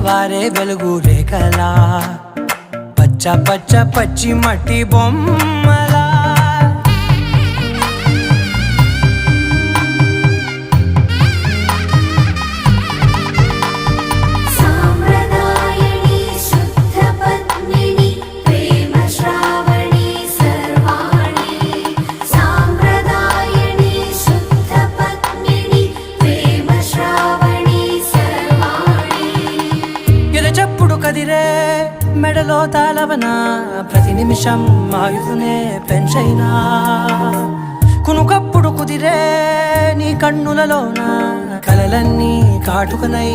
వారే వెలుగు రేఖలా పచ్చ పచ్చ పచ్చి మట్టి బొమ్మలా చెప్పుడు కదిరే మెడలో తాళవన ప్రతి నిమిషం ఆయుధునే పెంచైనా కునుకప్పుడు కుదిరే నీ కన్నులలోన కలలన్నీ కాటుకనై